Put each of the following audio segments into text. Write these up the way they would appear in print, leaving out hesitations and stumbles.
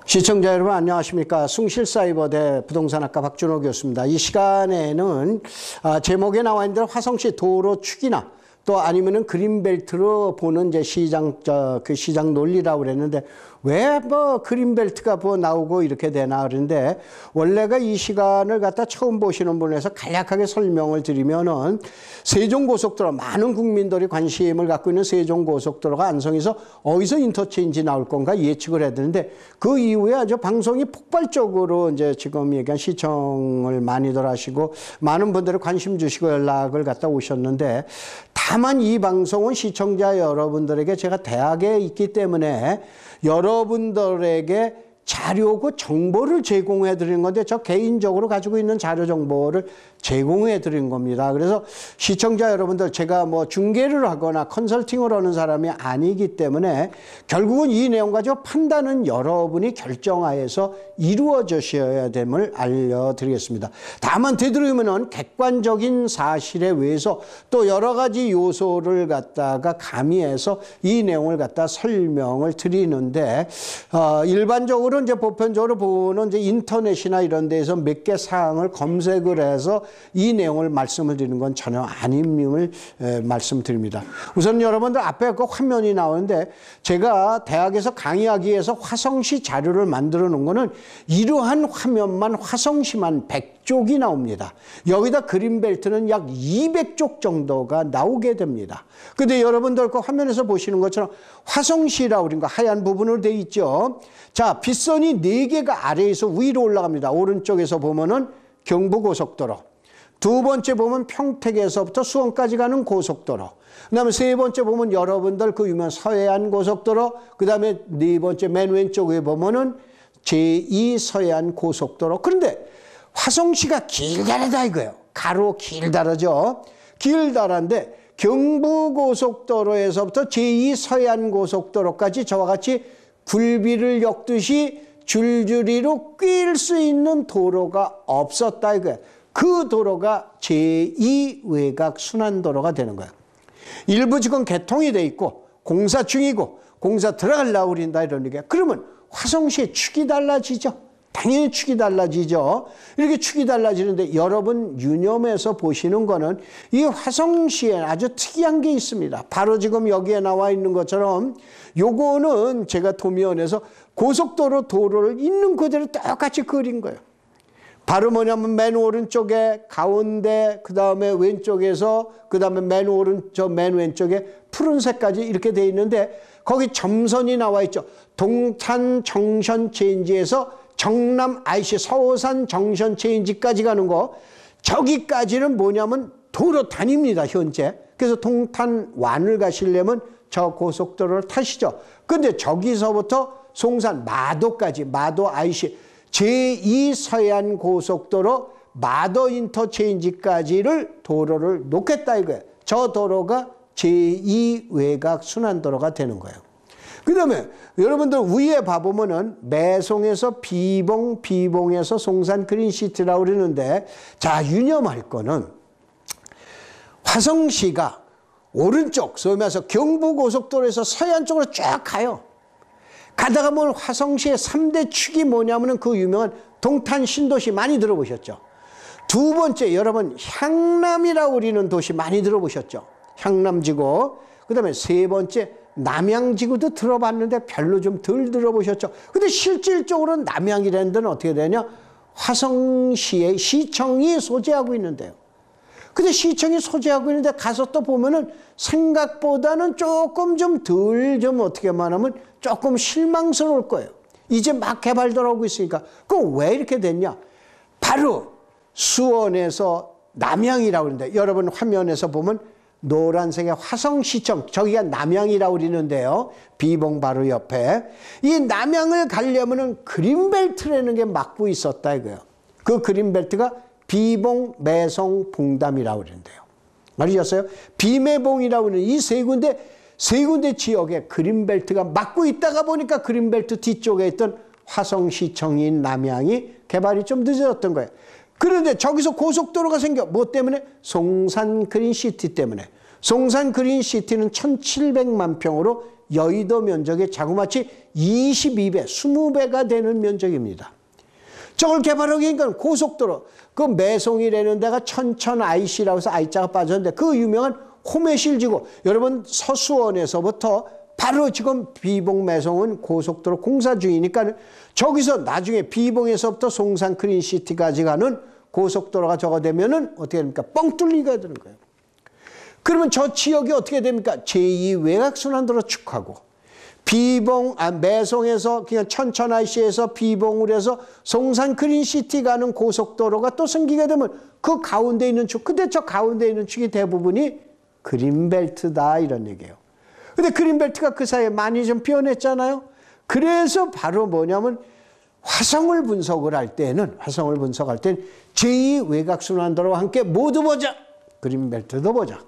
시청자 여러분 안녕하십니까. 숭실사이버대 부동산학과 박준호 교수입니다. 이 시간에는 제목에 나와 있는 대로 화성시 도로 축이나 또 아니면은 그린벨트로 보는 이제 시장 논리라고 그랬는데 왜 뭐 그린벨트가 뭐 나오고 이렇게 되나 그러는데 원래가 이 시간을 갖다 처음 보시는 분에서 간략하게 설명을 드리면은 세종고속도로 많은 국민들이 관심을 갖고 있는 세종고속도로가 안성에서 어디서 인터체인지 나올 건가 예측을 해야 되는데 그 이후에 아주 방송이 폭발적으로 이제 지금 얘기한 시청을 많이들 하시고 많은 분들이 관심 주시고 연락을 갖다 오셨는데 다만 이 방송은 시청자 여러분들에게 제가 대학에 있기 때문에 여러분들에게 자료고 정보를 제공해 드리는 건데 저 개인적으로 가지고 있는 자료 정보를 제공해 드린 겁니다. 그래서 시청자 여러분들 제가 뭐 중개를 하거나 컨설팅을 하는 사람이 아니기 때문에 결국은 이 내용 가지고 판단은 여러분이 결정하여서 이루어지셔야 됨을 알려드리겠습니다. 다만 되도록이면 객관적인 사실에 의해서 또 여러 가지 요소를 갖다가 가미해서 이 내용을 갖다 설명을 드리는데 일반적으로 이제 보편적으로 보는 이제 인터넷이나 이런 데에서 몇 개 사항을 검색을 해서 이 내용을 말씀을 드리는 건 전혀 아님을 말씀드립니다. 우선 여러분들 앞에 그 화면이 나오는데 제가 대학에서 강의하기 위해서 화성시 자료를 만들어 놓은 거는 이러한 화면만 화성시만 100쪽이 나옵니다. 여기다 그린벨트는 약 200쪽 정도가 나오게 됩니다. 근데 여러분들 그 화면에서 보시는 것처럼 화성시라고 그런 거 하얀 부분으로 되어 있죠. 자, 빗선이 4개가 아래에서 위로 올라갑니다. 오른쪽에서 보면은 경부고속도로. 두 번째 보면 평택에서부터 수원까지 가는 고속도로. 그 다음에 세 번째 보면 여러분들 그 유명한 서해안고속도로. 그 다음에 네 번째 맨 왼쪽에 보면은 제2 서해안고속도로. 그런데 화성시가 길다라다 이거예요. 가로 길다라죠. 길다란데 경부고속도로에서부터 제2 서해안고속도로까지 저와 같이 굴비를 엮듯이 줄줄이로 낄 수 있는 도로가 없었다 이거예요. 그 도로가 제2 외곽 순환도로가 되는 거예요. 일부 지금 개통이 돼 있고 공사 중이고 공사 들어가려고 그런다 이러니까 그러면 화성시의 축이 달라지죠. 당연히 축이 달라지죠. 이렇게 축이 달라지는데 여러분 유념해서 보시는 거는 이 화성시에 아주 특이한 게 있습니다. 바로 지금 여기에 나와 있는 것처럼 요거는 제가 도면에서 고속도로 도로를 있는 그대로 똑같이 그린 거예요. 바로 뭐냐면 맨 오른쪽에 가운데 그 다음에 왼쪽에서 그 다음에 맨 오른쪽 맨 왼쪽에 푸른색까지 이렇게 돼 있는데 거기 점선이 나와 있죠. 동탄 정션 체인지에서 정남 IC 서호산 정션 체인지까지 가는 거 저기까지는 뭐냐면 도로 단위입니다 현재. 그래서 동탄 완을 가시려면 저 고속도로를 타시죠. 근데 저기서부터 송산 마도까지 마도 IC 제2 서해안 고속도로 마도 인터체인지까지를 도로를 놓겠다 이거예요. 저 도로가 제2 외곽 순환도로가 되는 거예요. 그 다음에 여러분들 위에 봐보면은 매송에서 비봉, 비봉에서 송산 그린시티라고 그러는데 자 유념할 거는 화성시가 오른쪽 소위 말해서 경부고속도로에서 서해안 쪽으로 쫙 가요. 가다가 보면 화성시의 3대 축이 뭐냐면은 그 유명한 동탄 신도시 많이 들어보셨죠. 두 번째 여러분 향남이라고 우리는 도시 많이 들어보셨죠. 향남지구. 그 다음에 세 번째 남양지구도 들어봤는데 별로 좀 덜 들어보셨죠. 근데 실질적으로 남양이라는 데는 어떻게 되냐? 화성시의 시청이 소재하고 있는데요. 근데 시청이 소재하고 있는데 가서 또 보면은 생각보다는 조금 좀 덜 좀 어떻게 말하면 조금 실망스러울 거예요. 이제 막 개발들하고 있으니까. 그럼 왜 이렇게 됐냐? 바로 수원에서 남양이라고 그러는데 여러분 화면에서 보면 노란색의 화성시청 저기가 남양이라고 그러는데요. 비봉 바로 옆에 이 남양을 가려면은 그린벨트라는 게 막고 있었다 이거예요. 그 그린벨트가 비봉, 매송, 봉담이라고 그러는데요. 알으셨어요? 비매봉이라고 하는 이 세 군데 지역에 그린벨트가 막고 있다가 보니까 그린벨트 뒤쪽에 있던 화성시청인 남양이 개발이 좀 늦어졌던 거예요. 그런데 저기서 고속도로가 생겨. 뭐 때문에? 송산 그린시티 때문에. 송산 그린시티는 1700만 평으로 여의도 면적의 자그마치 22배, 20배가 되는 면적입니다. 저걸 개발하기 위해서 고속도로, 그 매송이라는 데가 천천 IC라고 해서 I자가 빠졌는데 그 유명한 호메실지구, 여러분 서수원에서부터 바로 지금 비봉 매송은 고속도로 공사 중이니까 저기서 나중에 비봉에서부터 송산 크린시티까지 가는 고속도로가 저거 되면은 어떻게 됩니까? 뻥 뚫리게 되는 거예요. 그러면 저 지역이 어떻게 됩니까? 제2 외곽순환도로 축하고 매송에서 그냥 천천 IC에서 비봉을 해서 송산 크린시티 가는 고속도로가 또 생기게 되면 그 가운데 있는 축, 근데 저 가운데 있는 축이 대부분이 그린벨트다 이런 얘기예요. 근데 그린벨트가 그 사이에 많이 좀 변했잖아요. 그래서 바로 뭐냐면 화성을 분석할 때는 제2 외곽순환도로와 함께 모두 보자. 그린벨트도 보자.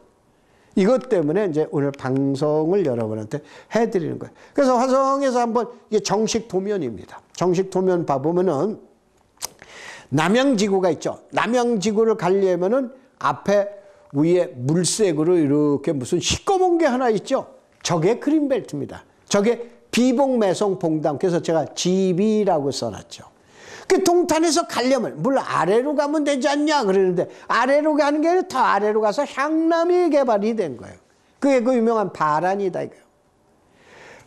이것 때문에 이제 오늘 방송을 여러분한테 해드리는 거예요. 그래서 화성에서 한번 이게 정식 도면입니다. 정식 도면 봐보면은 남양지구가 있죠. 남양지구를 가려면은 앞에 위에 물색으로 이렇게 무슨 시꺼먼 게 하나 있죠. 저게 그린벨트입니다. 저게 비봉매송 봉담. 그래서 제가 GB라고 써놨죠. 그 동탄에서 가려면 물 아래로 가면 되지 않냐 그러는데 아래로 가는 게 아니라 더 아래로 가서 향남이 개발이 된 거예요. 그게 그 유명한 바란이다 이거예요.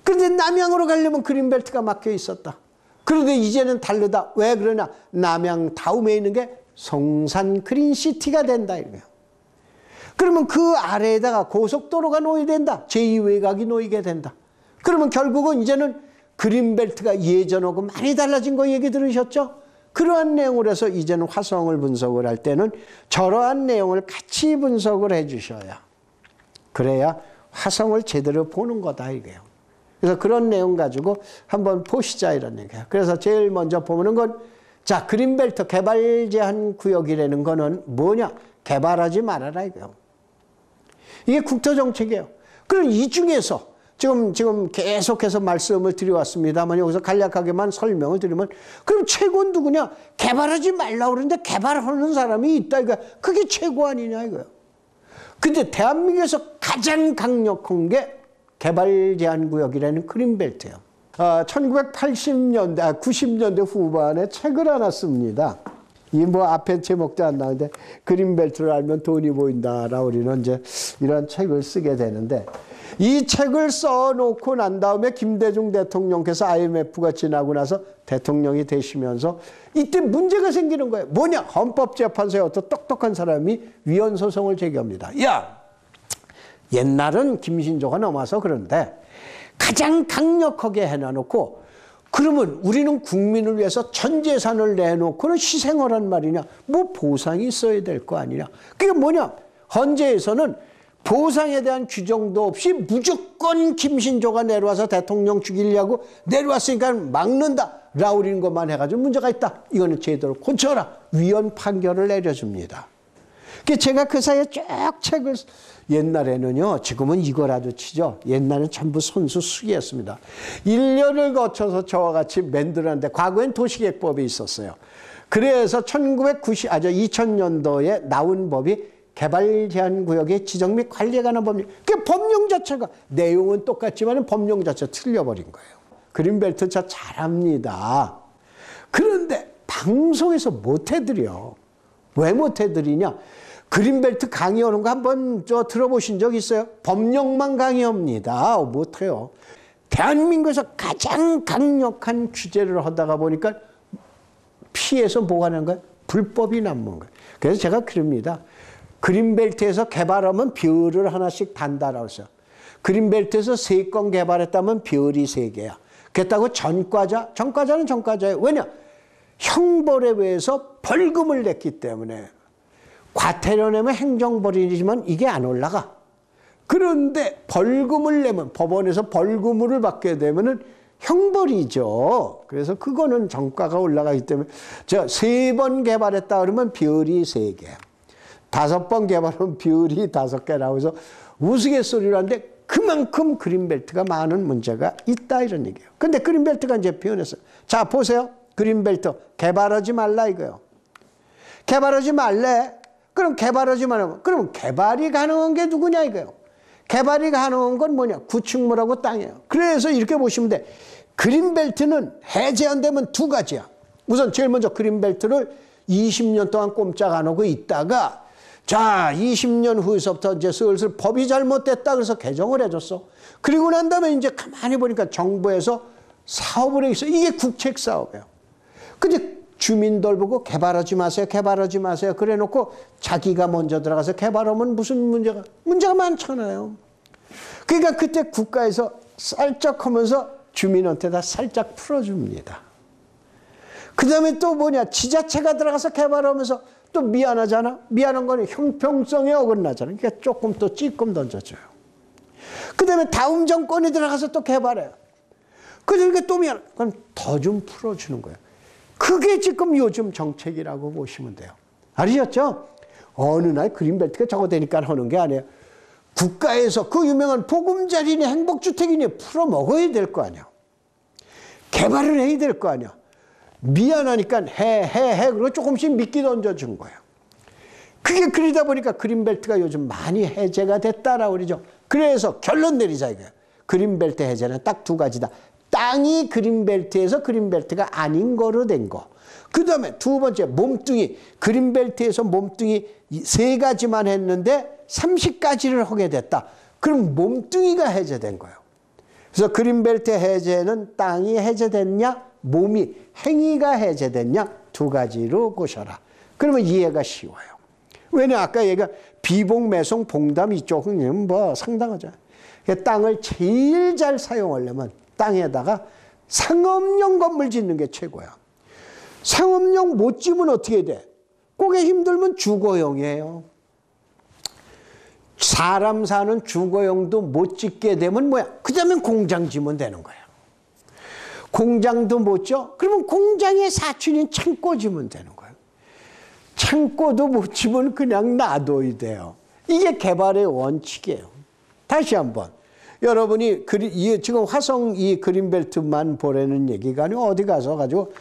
그런데 남양으로 가려면 그린벨트가 막혀 있었다. 그런데 이제는 다르다. 왜 그러냐? 남양 다음에 있는 게 송산 크린시티가 된다 이거예요. 그러면 그 아래에다가 고속도로가 놓이된다. 제2외곽이 놓이게 된다. 그러면 결국은 이제는 그린벨트가 예전하고 많이 달라진 거 얘기 들으셨죠? 그러한 내용을 해서 이제는 화성을 분석을 할 때는 저러한 내용을 같이 분석을 해 주셔야 그래야 화성을 제대로 보는 거다 이거예요. 그래서 그런 내용 가지고 한번 보시자 이런 얘기예요. 그래서 제일 먼저 보는 건 자, 그린벨트 개발 제한 구역이라는 거는 뭐냐? 개발하지 말아라 이거예요. 이게 국토정책이에요. 그럼 이 중에서 지금 계속해서 말씀을 드려왔습니다만 여기서 간략하게만 설명을 드리면 그럼 최고는 누구냐? 개발하지 말라고 그러는데 개발하는 사람이 있다 이거야. 그게 최고 아니냐 이거예요. 근데 대한민국에서 가장 강력한 게 개발 제한 구역이라는 그린벨트예요. 1980년대, 90년대 후반에 책을 하나 씁니다. 이 뭐 앞에 제목도 안 나오는데 그린벨트를 알면 돈이 보인다라고 우리는 이제 이런 책을 쓰게 되는데 이 책을 써놓고 난 다음에 김대중 대통령께서 IMF가 지나고 나서 대통령이 되시면서 이때 문제가 생기는 거예요. 뭐냐? 헌법재판소에 어떤 똑똑한 사람이 위헌소송을 제기합니다. 야, 옛날은 김신조가 넘어서 그런데 가장 강력하게 해놔놓고 그러면 우리는 국민을 위해서 전 재산을 내놓고는 희생하란 말이냐? 뭐 보상이 있어야 될 거 아니냐? 그게 뭐냐? 헌재에서는 보상에 대한 규정도 없이 무조건 김신조가 내려와서 대통령 죽이려고 내려왔으니까 막는다. 라우리는 것만 해가지고 문제가 있다. 이거는 제대로 고쳐라. 위헌 판결을 내려줍니다. 제가 그 사이에 쭉 책을 옛날에는요. 지금은 이거라도 치죠. 옛날에는 전부 손수 수기였습니다. 1년을 거쳐서 저와 같이 만들었는데 과거엔 도시계획법이 있었어요. 그래서 2000년도에 나온 법이 개발 제한 구역의 지정 및 관리에 관한 법률. 그 법령 자체가 내용은 똑같지만 법령 자체가 틀려버린 거예요. 그린벨트 저 잘합니다. 그런데 방송에서 못 해드려. 왜 못 해드리냐? 그린벨트 강의하는 거 한번 들어보신 적 있어요? 법령만 강의합니다. 못해요. 대한민국에서 가장 강력한 규제를 하다가 보니까 피해서 뭐가 나는 거예요? 불법이 남는 거예요. 그래서 제가 그럽니다. 그린벨트에서 개발하면 별을 하나씩 단다라고 했어요. 그린벨트에서 3건 개발했다면 별이 3개야. 그렇다고 전과자는 전과자예요. 왜냐? 형벌에 의해서 벌금을 냈기 때문에 과태료 내면 행정벌이지만 이게 안 올라가. 그런데 벌금을 내면 법원에서 벌금을 받게 되면은 형벌이죠. 그래서 그거는 정가가 올라가기 때문에 3번 개발했다 그러면 별이 3개야. 5번 개발하면 별이 5개라고 해서 우스갯소리로 하는데 그만큼 그린벨트가 많은 문제가 있다 이런 얘기예요. 근데 그린벨트가 이제 변했어요. 자 보세요. 그린벨트 개발하지 말라 이거예요. 개발하지 말래. 그럼 개발하지 말라면 그럼 개발이 가능한 게 누구냐 이거예요. 개발이 가능한 건 뭐냐? 구축물하고 땅이에요. 그래서 이렇게 보시면 돼. 그린벨트는 해제 안 되면 두 가지야. 우선 제일 먼저 그린벨트를 20년 동안 꼼짝 안 하고 있다가 자 20년 후에서부터 이제 슬슬 법이 잘못됐다 그래서 개정을 해줬어. 그리고 난 다음에 이제 가만히 보니까 정부에서 사업을 해 있어. 이게 국책 사업이에요. 근데 주민들 보고 개발하지 마세요. 개발하지 마세요. 그래 놓고 자기가 먼저 들어가서 개발하면 무슨 문제가 많잖아요. 그러니까 그때 국가에서 살짝 하면서 주민한테다 살짝 풀어줍니다. 그 다음에 또 뭐냐, 지자체가 들어가서 개발하면서 또 미안하잖아. 미안한 거는 형평성에 어긋나잖아. 그러니까 조금 또 찔끔 던져줘요. 그 다음에 다음 정권이 들어가서 또 개발해요. 그러니까 또 미안, 그럼 더 좀 풀어주는 거예요. 그게 지금 요즘 정책이라고 보시면 돼요. 아시겠죠? 어느 날 그린벨트가 저거 되니까 하는 게 아니에요. 국가에서 그 유명한 보금자리니 행복주택이니 풀어먹어야 될 거 아니야. 개발을 해야 될 거 아니야. 미안하니까 해. 그리고 조금씩 미끼 던져준 거예요. 그게 그러다 보니까 그린벨트가 요즘 많이 해제가 됐다라고 그러죠. 그래서 결론 내리자 이거예요. 그린벨트 해제는 딱 두 가지다. 땅이 그린벨트에서 그린벨트가 아닌 거로 된 거. 그 다음에 두 번째 몸뚱이. 그린벨트에서 몸뚱이 세 가지만 했는데 30가지를 하게 됐다. 그럼 몸뚱이가 해제된 거예요. 그래서 그린벨트 해제는 땅이 해제됐냐, 몸이, 행위가 해제됐냐, 두 가지로 보셔라. 그러면 이해가 쉬워요. 왜냐, 아까 얘가 비봉, 매송, 봉담 이쪽은 뭐 상당하죠. 땅을 제일 잘 사용하려면 땅에다가 상업용 건물 짓는 게 최고야. 상업용 못 짓면 어떻게 돼? 그게 힘들면 주거용이에요. 사람 사는 주거용도 못 짓게 되면 뭐야? 그 다음에 공장 지면 되는 거야. 공장도 못 져? 그러면 공장의 사촌인 창고 지면 되는 거예요. 창고도 못 지면 그냥 놔둬야 돼요. 이게 개발의 원칙이에요. 다시 한번. 여러분이 지금 화성 이 그린벨트만 보라는 얘기가 아니고 어디 가서 가지고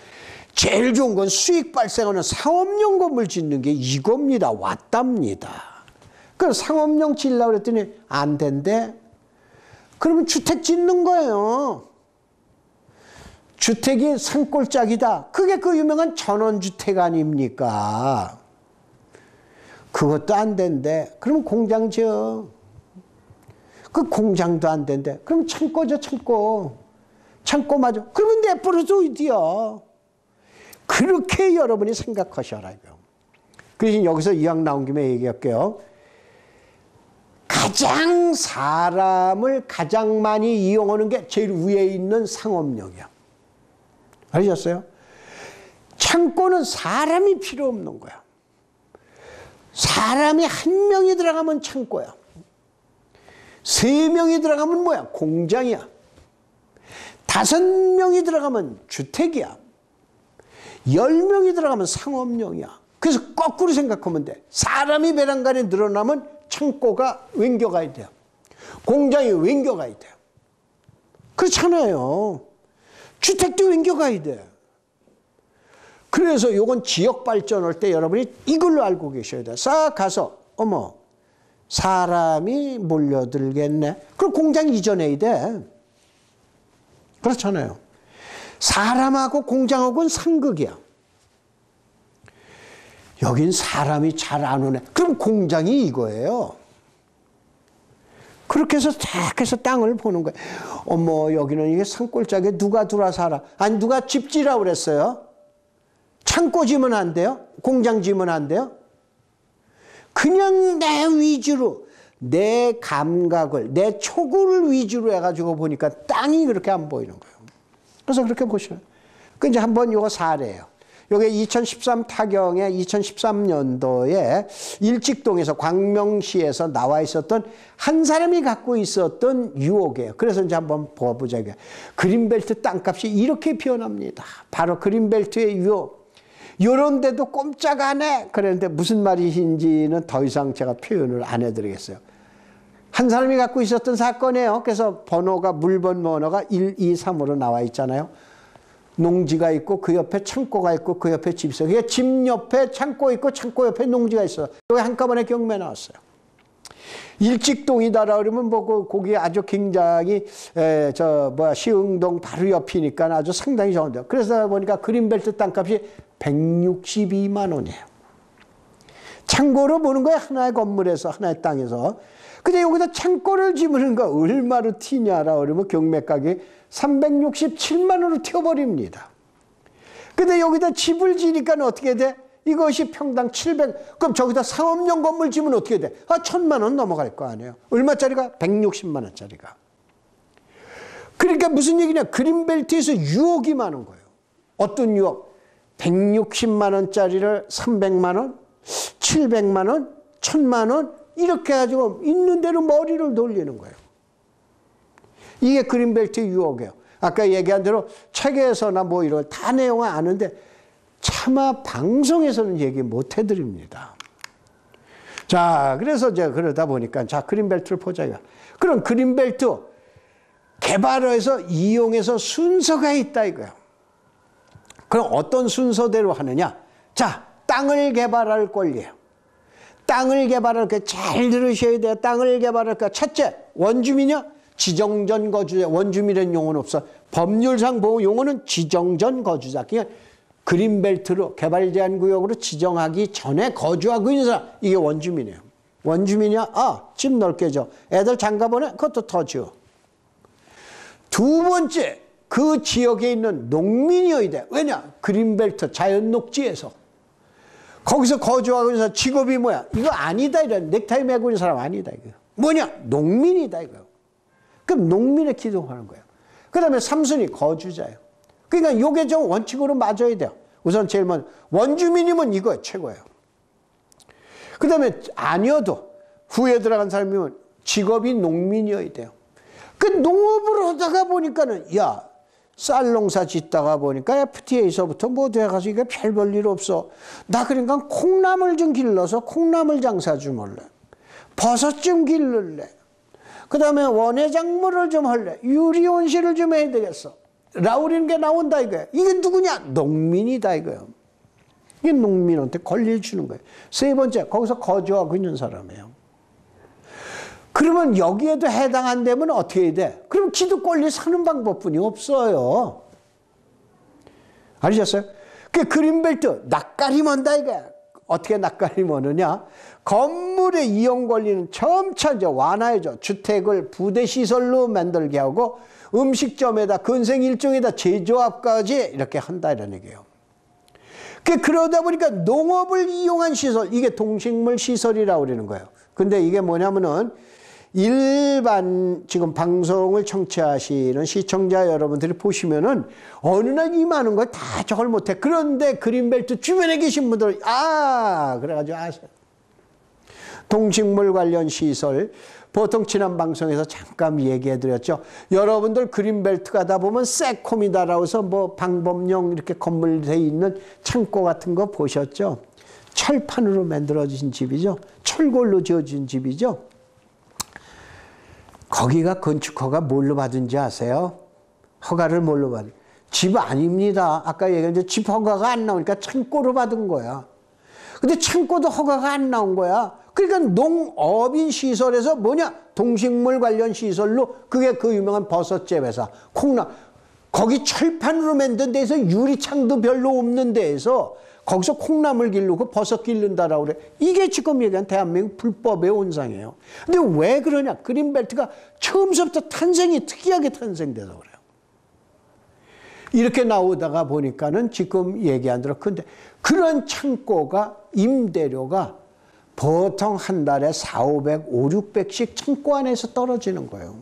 제일 좋은 건 수익 발생하는 상업용 건물 짓는 게 이겁니다. 왔답니다. 그 상업용 짓려고 그랬더니 안 된대. 그러면 주택 짓는 거예요. 주택이 산골짜기다. 그게 그 유명한 전원주택 아닙니까? 그것도 안 된대. 그럼 공장 지어. 그 공장도 안 된대. 그럼 창고죠, 창고. 창고 맞아. 그러면 내버려둬 어디야. 그렇게 여러분이 생각하셔라. 그래서 여기서 이왕 나온 김에 얘기할게요. 가장 사람을 가장 많이 이용하는 게 제일 위에 있는 상업용이야. 아셨어요? 창고는 사람이 필요 없는 거야. 사람이 한 명이 들어가면 창고야. 3명이 들어가면 뭐야? 공장이야. 5명이 들어가면 주택이야. 10명이 들어가면 상업용이야. 그래서 거꾸로 생각하면 돼. 사람이 베란간에 늘어나면 창고가 옮겨가야 돼요. 공장이 옮겨가야 돼요. 그렇잖아요. 주택도 옮겨가야 돼. 그래서 이건 지역 발전할 때 여러분이 이걸로 알고 계셔야 돼. 싹 가서 어머 사람이 몰려들겠네. 그럼 공장 이전해야 돼. 그렇잖아요. 사람하고 공장하고는 상극이야. 여긴 사람이 잘 안 오네. 그럼 공장이 이거예요. 그렇게 해서 딱 해서 땅을 보는 거예요. 어머 여기는 이게 산골짜기에 누가 들어와 살아. 아니 누가 집 지라고 그랬어요. 창고 지면 안 돼요? 공장 지면 안 돼요? 그냥 내 위주로 내 감각을 내 초구를 위주로 해가지고 보니까 땅이 그렇게 안 보이는 거예요. 그래서 그렇게 보셔요. 그 이제 한번 요거 사례예요. 요게 2013 타경에 2013년도에 일직동에서 광명시에서 나와 있었던 한 사람이 갖고 있었던 유혹이에요. 그래서 이제 한번 보자. 그린벨트 땅값이 이렇게 변합니다. 바로 그린벨트의 유혹. 요런 데도 꼼짝 안 해. 그랬는데 무슨 말이신지는 더 이상 제가 표현을 안 해드리겠어요. 한 사람이 갖고 있었던 사건이에요. 그래서 번호가 물번 번호가 1, 2, 3으로 나와 있잖아요. 농지가 있고 그 옆에 창고가 있고 그 옆에 집이 있어요. 집 옆에 창고 있고 창고 옆에 농지가 있어요. 여기 한꺼번에 경매 나왔어요. 일직동이다라 그러면 뭐 거기 아주 굉장히 시흥동 바로 옆이니까 아주 상당히 좋은데요. 그래서 보니까 그린벨트 땅값이 162만 원이에요. 창고로 보는 거야. 하나의 건물에서 하나의 땅에서. 근데 여기다 창고를 지으는 거 얼마로 튀냐라 그러면 경매 가격이 367만 원으로 튀어버립니다. 근데 여기다 집을 지니까 어떻게 돼? 이것이 평당 700, 그럼 저기다 상업용 건물 지으면 어떻게 돼? 1000만 원 넘어갈 거 아니에요. 얼마짜리가? 160만 원짜리가. 그러니까 무슨 얘기냐? 그린벨트에서 유혹이 많은 거예요. 어떤 유혹? 160만 원짜리를 300만 원, 700만 원, 1000만 원 이렇게 가지고 있는 대로 머리를 돌리는 거예요. 이게 그린벨트의 유혹이에요. 아까 얘기한 대로 책에서나 뭐 이런 다 내용은 아는데 차마 방송에서는 얘기 못 해드립니다. 자, 그래서 이제 그러다 보니까 자, 그린벨트를 보자. 그럼 그린벨트 개발해서 이용해서 순서가 있다 이거예요. 그럼 어떤 순서대로 하느냐? 자, 땅을 개발할 권리예요. 땅을 개발할 거 잘 들으셔야 돼요. 땅을 개발할 거 첫째, 원주민이요? 지정전 거주자. 원주민이라는 용어는 없어. 법률상 보호 용어는 지정전 거주자. 그러니까 그린벨트로 개발 제한 구역으로 지정하기 전에 거주하고 있는 사람, 이게 원주민이에요. 원주민이야? 집 넓게 줘. 애들 장가 보내? 그것도 더 줘. 두 번째, 그 지역에 있는 농민이어야 돼. 왜냐? 그린벨트 자연녹지에서 거기서 거주하고 있는 사람 직업이 뭐야? 이거 아니다. 이래. 넥타이 메고 있는 사람 아니다. 이거 뭐냐? 농민이다. 이거. 그럼 농민의 기동하는 거예요. 그 다음에 3순위 거주자예요. 그러니까 요게 좀 원칙으로 맞아야 돼요. 우선 제일 먼저 원주민이면 이거 최고예요. 그 다음에 아니어도 후에 들어간 사람이면 직업이 농민이어야 돼요. 그 농업을 하다가 보니까는 야, 쌀 농사 짓다가 보니까 FTA에서부터 뭐 돼가서 이게 별 볼 일 없어. 나 그러니까 콩나물 좀 길러서 콩나물 장사 좀 할래. 버섯 좀 길를래. 그 다음에 원예작물을 좀 할래. 유리온실을 좀 해야 되겠어. 라우리는 게 나온다 이거예요. 이게 누구냐? 농민이다 이거예요. 이게 농민한테 권리를 주는 거예요. 세 번째, 거기서 거주하고 있는 사람이에요. 그러면 여기에도 해당 안 되면 어떻게 해야 돼? 그럼 지도 권리 사는 방법뿐이 없어요. 아시겠어요? 그 그린벨트 낯가림 한다 이거야. 어떻게 낯가림 하느냐? 건물의 이용 권리는 점차 이제 완화해줘. 주택을 부대시설로 만들게 하고 음식점에다 근생 일종에다 제조업까지 이렇게 한다 이런 얘기예요. 그러다 보니까 농업을 이용한 시설, 이게 동식물 시설이라고 그러는 거예요. 근데 이게 뭐냐면은 일반 지금 방송을 청취하시는 시청자 여러분들이 보시면은 어느 날 이 많은 걸 다 저걸 못해. 그런데 그린벨트 주변에 계신 분들 그래가지고 아세요. 동식물 관련 시설 보통 지난 방송에서 잠깐 얘기해 드렸죠. 여러분들 그린벨트 가다 보면 세콤이다라고 해서 뭐 방범용 이렇게 건물돼 있는 창고 같은 거 보셨죠? 철판으로 만들어진 집이죠. 철골로 지어진 집이죠. 거기가 건축허가 뭘로 받은지 아세요? 허가를 뭘로 받은? 집 아닙니다. 아까 얘기했는데 집 허가가 안 나오니까 창고로 받은 거야. 근데 창고도 허가가 안 나온 거야. 그러니까 농업인 시설에서 뭐냐? 동식물 관련 시설로 그게 그 유명한 버섯제 회사 콩나 거기 철판으로 만든 데에서 유리창도 별로 없는 데에서 거기서 콩나물 기르고 버섯 기른다라고 그래. 이게 지금 얘기한 대한민국 불법의 온상이에요. 근데 왜 그러냐? 그린벨트가 처음부터 탄생이 특이하게 탄생돼서 그래요. 이렇게 나오다가 보니까는 지금 얘기한 대로 근데 그런 창고가 임대료가 보통 한 달에 400, 500, 600씩 창고 안에서 떨어지는 거예요.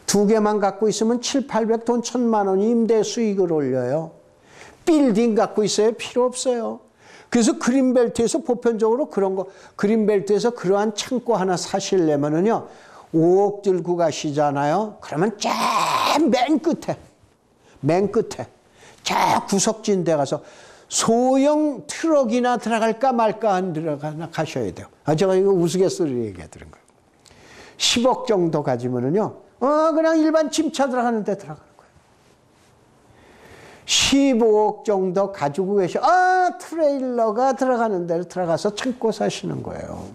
두 개만 갖고 있으면 7, 800 돈 1000만 원 임대 수익을 올려요. 빌딩 갖고 있어요? 필요 없어요. 그래서 그린벨트에서 보편적으로 그런 거, 그린벨트에서 그러한 창고 하나 사시려면은요, 5억 들고 가시잖아요. 그러면 맨 끝에, 저 구석진 데 가서 소형 트럭이나 들어갈까 말까 안 들어가나 가셔야 돼요. 제가 이거 우스갯소리로 얘기해 드린 거예요. 10억 정도 가지면은요, 그냥 일반 짐차 들어가는 데 들어가는 거예요. 15억 정도 가지고 트레일러가 들어가는 데로 들어가서 창고 사시는 거예요.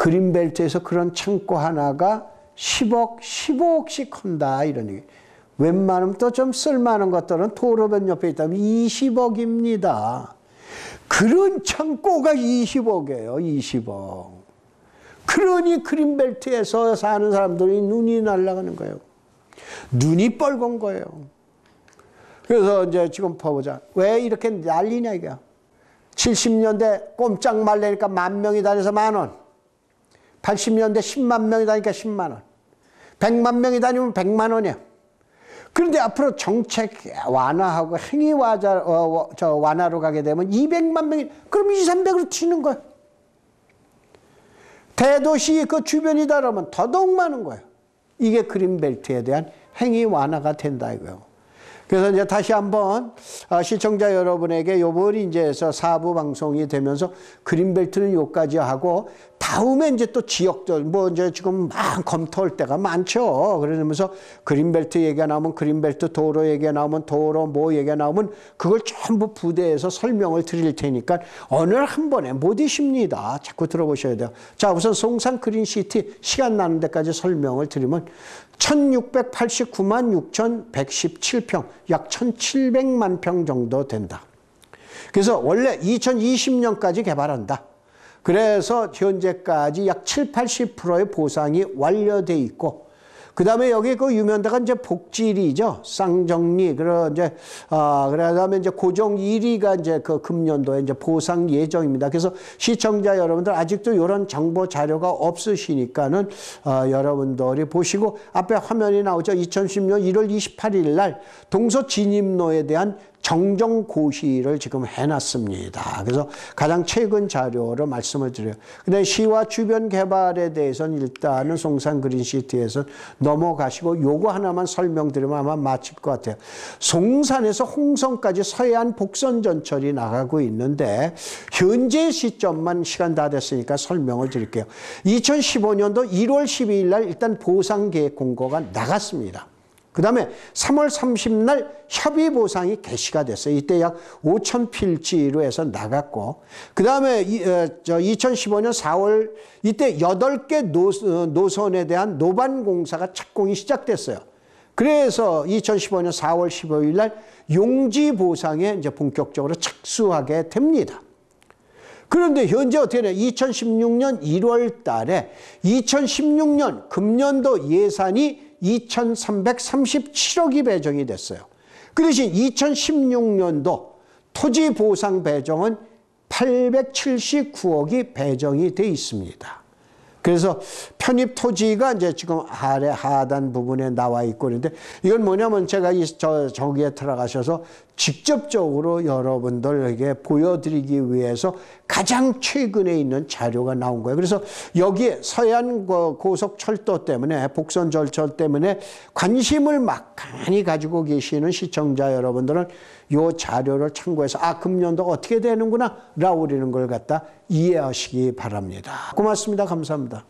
그린벨트에서 그런 창고 하나가 10억, 15억씩 한다 이런 얘기. 웬만하면 또 좀 쓸만한 것들은 도로변 옆에 있다면 20억입니다. 그런 창고가 20억이에요. 20억. 그러니 그린벨트에서 사는 사람들이 눈이 날아가는 거예요. 눈이 뻘건 거예요. 그래서 이제 지금 봐보자. 왜 이렇게 난리냐 이거야. 70년대 꼼짝 말래니까 10,000명이 다녀서 10,000원. 80년대 10만 명이 다니니까 10만 원. 100만 명이 다니면 100만 원이야. 그런데 앞으로 정책 완화하고 행위 완화로 가게 되면 200만 명이, 그럼 2, 300으로 튀는 거야. 대도시 그 주변이다 그러면 더더욱 많은 거예요. 이게 그린벨트에 대한 행위 완화가 된다 이거예요. 그래서 이제 다시 한번 시청자 여러분에게 요번이 이제 4부 방송이 되면서 그린벨트는 요까지 하고 다음에 이제 또 지역들 뭐 이제 지금 막 검토할 때가 많죠. 그러면서 그린벨트 얘기가 나오면 그린벨트, 도로 얘기가 나오면 도로, 뭐 얘기가 나오면 그걸 전부 부대에서 설명을 드릴 테니까 어느 한 번에 못 이십니다. 자꾸 들어보셔야 돼요. 자, 우선 송산 그린시티 시간 나는 데까지 설명을 드리면 1689만 6,117평, 약 1,700만 평 정도 된다. 그래서 원래 2020년까지 개발한다. 그래서 현재까지 약 70, 80%의 보상이 완료돼 있고, 그 다음에 여기 그 유명대가 이제 복지리죠. 쌍정리. 그다음에 이제 고정 1위가 이제 그 금년도에 이제 보상 예정입니다. 그래서 시청자 여러분들 아직도 이런 정보 자료가 없으시니까는, 여러분들이 보시고 앞에 화면이 나오죠. 2010년 1월 28일 날 동서 진입로에 대한 정정고시를 지금 해놨습니다. 그래서 가장 최근 자료로 말씀을 드려요. 근데 시와 주변 개발에 대해서는 일단은 송산 그린시티에서 넘어가시고 요거 하나만 설명드리면 아마 마칠 것 같아요. 송산에서 홍성까지 서해안 복선전철이 나가고 있는데 현재 시점만 시간 다 됐으니까 설명을 드릴게요. 2015년도 1월 12일 날 일단 보상계획 공고가 나갔습니다. 그 다음에 3월 30날 협의보상이 개시가 됐어요. 이때 약 5,000필지로 해서 나갔고, 그 다음에 2015년 4월 이때 8개 노선에 대한 노반공사가 착공이 시작됐어요. 그래서 2015년 4월 15일 날 용지보상에 이제 본격적으로 착수하게 됩니다. 그런데 현재 어떻게 되냐? 2016년 1월 달에 2016년 금년도 예산이 2,337억이 배정이 됐어요. 그 대신 2016년도 토지보상 배정은 879억이 배정이 돼 있습니다. 그래서 편입 토지가 이제 지금 아래 하단 부분에 나와 있고 그런데 이건 뭐냐면 제가 저기에 들어가셔서 직접적으로 여러분들에게 보여드리기 위해서 가장 최근에 있는 자료가 나온 거예요. 그래서 여기에 서해안 고속철도 때문에 복선절철 때문에 관심을 많이 가지고 계시는 시청자 여러분들은 이 자료를 참고해서 금년도가 어떻게 되는구나 라고 우리는 걸 갖다 이해하시기 바랍니다. 고맙습니다. 감사합니다.